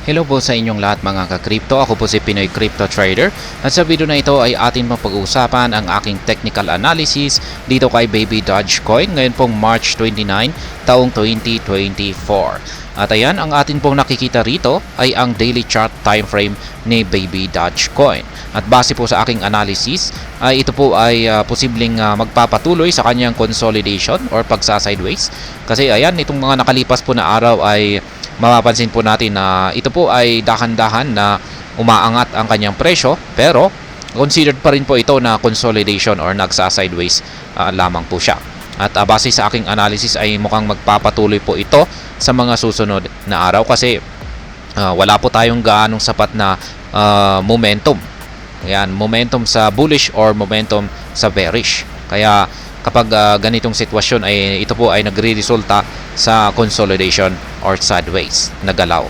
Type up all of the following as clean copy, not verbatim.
Hello po sa inyong lahat mga ka-crypto. Ako po si Pinoy Crypto Trader. At sa video na ito ay atin mapag-uusapan ang aking technical analysis dito kay Baby Dogecoin ngayon pong March 29, taong 2024. At ayan, ang atin pong nakikita rito ay ang daily chart time frame ni Baby Dogecoin. At base po sa aking analysis, ay ito po ay posibleng magpapatuloy sa kanyang consolidation or pagsa-sideways. Kasi ayan, itong mga nakalipas po na araw ay mapapansin po natin na ito po ay dahan-dahan na umaangat ang kanyang presyo, pero considered pa rin po ito na consolidation or nagsa-sideways lamang po siya. At base sa aking analysis ay mukhang magpapatuloy po ito sa mga susunod na araw kasi wala po tayong gaanong sapat na momentum. Ayan, momentum sa bullish or momentum sa bearish. Kaya kapag ganitong sitwasyon ay ito po ay nagre-resulta sa consolidation or sideways na galaw.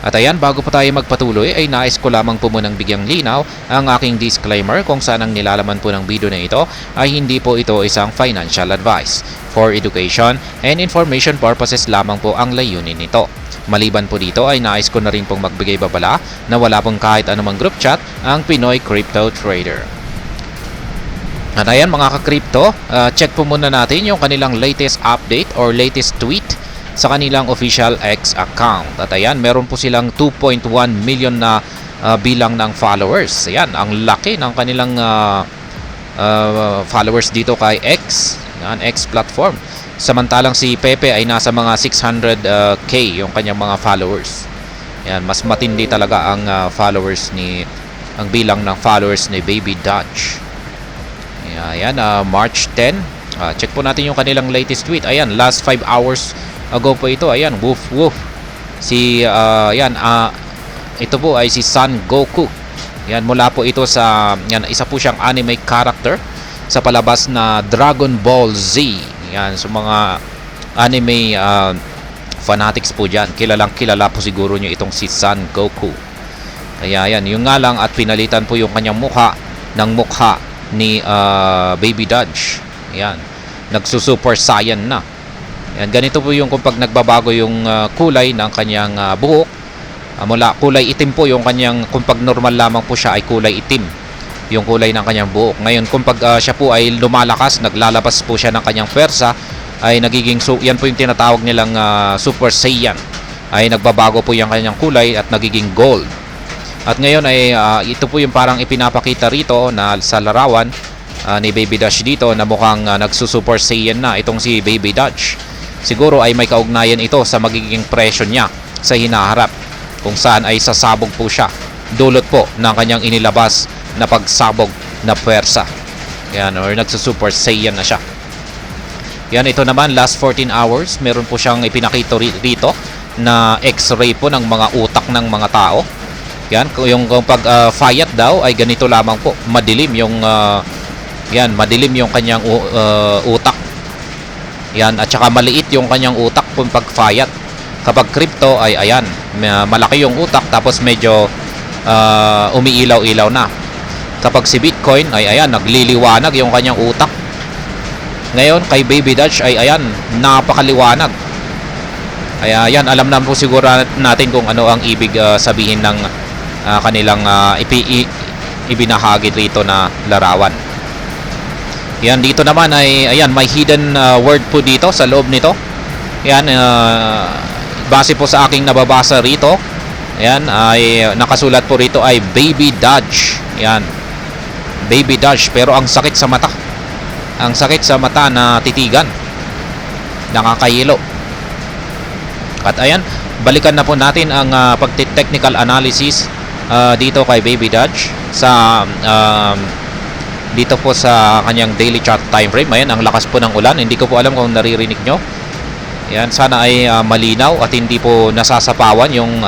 At ayan, bago pa tayo magpatuloy ay nais ko lamang po munang bigyang linaw ang aking disclaimer kung saan ang nilalaman po ng video na ito ay hindi po ito isang financial advice. For education and information purposes lamang po ang layunin nito. Maliban po dito ay nais ko na rin pong magbigay babala na wala pong kahit anumang group chat ang Pinoy Crypto Trader. At ayan mga ka-crypto, check po muna natin yung kanilang latest update or latest tweet sa kanilang official X account. At ayan, meron po silang 2.1 million na bilang ng followers. Ayan, ang laki ng kanilang followers dito kay X, yan, X platform. Samantalang si Pepe ay nasa mga 600k yung kanyang mga followers. Ayan, mas matindi talaga ang ang bilang ng followers ni Baby Doge. Ayan, March 10. Check po natin yung kanilang latest tweet. Ayan, last 5 hours ago po ito. Ayan, woof woof. Ito po ay si Son Goku. Ayan, mula po ito sa, yan, isa po siyang anime character sa palabas na Dragon Ball Z. Ayan, so mga anime fanatics po dyan. Kilalang kilala po siguro nyo itong si Son Goku. Kaya ayan, yung nga lang at pinalitan po yung kanyang mukha ng mukha ni Baby Doge. Ayan, nagsusuper saiyan na. Ayan, ganito po yung kung pag nagbabago yung kulay ng kanyang buhok, mula kulay itim po yung kanyang, kung pag normal lamang po siya ay kulay itim yung kulay ng kanyang buhok. Ngayon kung pag siya po ay lumalakas, naglalabas po siya ng kanyang pwersa, ay nagiging, yan po yung tinatawag nilang Super Saiyan, ay nagbabago po yung kanyang kulay at nagiging gold. At ngayon ay ito po yung parang ipinapakita rito na sa larawan ni Baby Doge dito na mukhang nagsusuper saiyan na itong si Baby Doge. Siguro ay may kaugnayan ito sa magiging presyo niya sa hinaharap, kung saan ay sasabog po siya dulot po ng kanyang inilabas na pagsabog na puwersa. Yan, or nagsusuper saiyan na siya. Yan, ito naman last 14 hours meron po siyang ipinakita rito na x-ray po ng mga utak ng mga tao. Yan, yung pag fiat daw ay ganito lamang po, madilim yung madilim yung kanyang utak. Yan, at saka maliit yung kanyang utak kung pag fiat. Kapag crypto ay ayan, malaki yung utak tapos medyo umiilaw-ilaw na. Kapag si Bitcoin ay ayan, nagliliwanag yung kanyang utak. Ngayon kay Baby Doge ay ayan, napakaliwanag. Ay ayan, alam na po siguro natin kung ano ang ibig sabihin ng kanilang ibinahagi rito na larawan. Yan, dito naman ay ayan, may hidden word po dito sa loob nito. Yan, base po sa aking nababasa rito, ayan, ay nakasulat po rito ay Baby Doge. Yan, Baby Doge, pero ang sakit sa mata. Ang sakit sa mata na titigan. Nakakahilo. At ayan, balikan na po natin ang pag-technical analysis dito kay Baby Doge sa dito po sa kanyang daily chart time frame. Ayan, ang lakas po ng ulan. Hindi ko po alam kung naririnig nyo. Ayan, sana ay malinaw at hindi po nasasapawan yung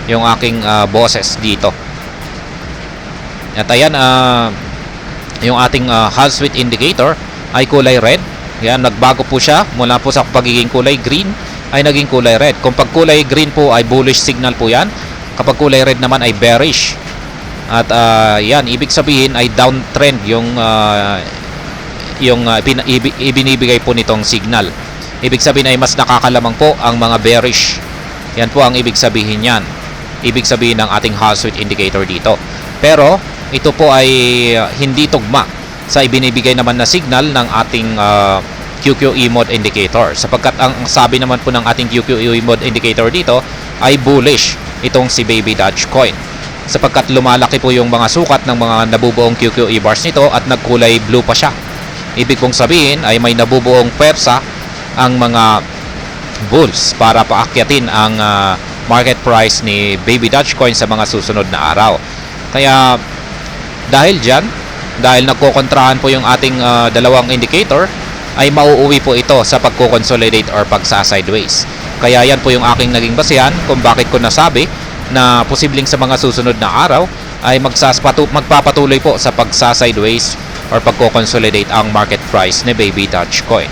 aking boses dito. At ayan, yung ating Hall Switch indicator ay kulay red. Ayan, nagbago po siya mula po sa pagiging kulay green ay naging kulay red. Kung pag kulay green po ay bullish signal po yan. Kapag kulay red naman ay bearish. At yan, ibig sabihin ay downtrend yung ibinibigay po nitong signal. Ibig sabihin ay mas nakakalamang po ang mga bearish Yan po ang ibig sabihin yan. Ibig sabihin ng ating Hall Switch indicator dito. Pero ito po ay hindi tugma sa ibinibigay naman na signal ng ating QQE mode indicator, sapagkat ang sabi naman po ng ating QQE mode indicator dito ay bullish itong si Baby Dogecoin, sapagkat lumalaki po yung mga sukat ng mga nabubuong QQE bars nito at nagkulay blue pa siya. Ibig kong sabihin ay may nabubuong pwersa ang mga bulls para paakyatin ang market price ni Baby Dogecoin sa mga susunod na araw. Kaya dahil dyan, dahil nagkokontrahan po yung ating dalawang indicator, ay mauuwi po ito sa pagko-consolidate or pagsa-sideways. Kaya yan po yung aking naging basihan kung bakit ko nasabi na posibleng sa mga susunod na araw ay magpapatuloy po sa pagsa-sideways or pagko-consolidate ang market price ni Baby Dogecoin.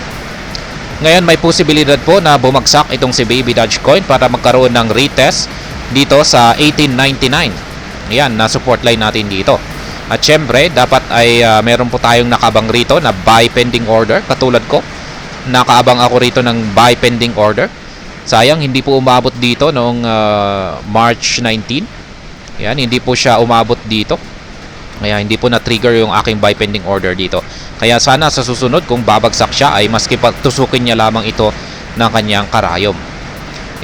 Ngayon may posibilidad po na bumagsak itong si Baby Dogecoin para magkaroon ng retest dito sa 1899. Yan, na support line natin dito. At syempre, dapat ay meron po tayong nakabang rito na buy pending order. Katulad ko, nakaabang ako rito ng buy pending order. Sayang, hindi po umabot dito noong March 19. Yan, hindi po siya umabot dito. Kaya hindi po na-trigger yung aking buy pending order dito. Kaya sana sa susunod, kung babagsak siya, ay maski pagtusukin niya lamang ito ng kanyang karayom.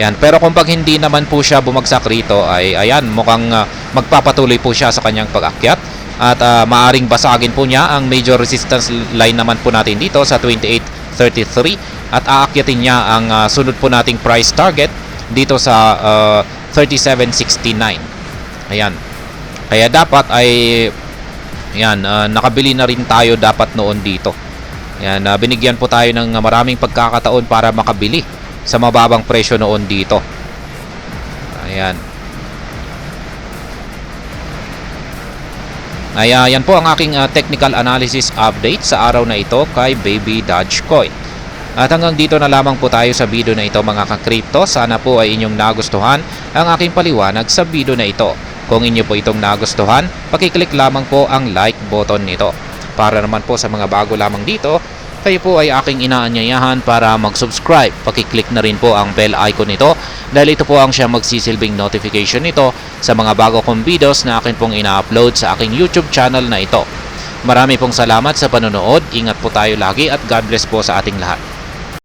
Yan, pero kung pag hindi naman po siya bumagsak rito, ay ayan, mukhang magpapatuloy po siya sa kanyang pag-akyat. At maaring basagin po niya ang major resistance line naman po natin dito sa 28.33 at aakyatin niya ang sunod po nating price target dito sa 37.69. Ayan. Kaya dapat ay yan, nakabili na rin tayo dapat noon dito. Ayan, binigyan po tayo ng maraming pagkakataon para makabili sa mababang presyo noon dito. Ayan. Yan po ang aking technical analysis update sa araw na ito kay Baby Dogecoin. At hanggang dito na lamang po tayo sa video na ito mga ka-crypto. Sana po ay inyong nagustuhan ang aking paliwanag sa video na ito. Kung inyo po itong nagustuhan, pakiclick lamang po ang like button nito. Para naman po sa mga bago lamang dito, kayo po ay aking inaanyayahan para mag-subscribe. Pakiclick na rin po ang bell icon nito dahil ito po ang siya magsisilbing notification nito sa mga bago kong videos na akin pong ina-upload sa aking YouTube channel na ito. Marami pong salamat sa panonood. Ingat po tayo lagi at God bless po sa ating lahat.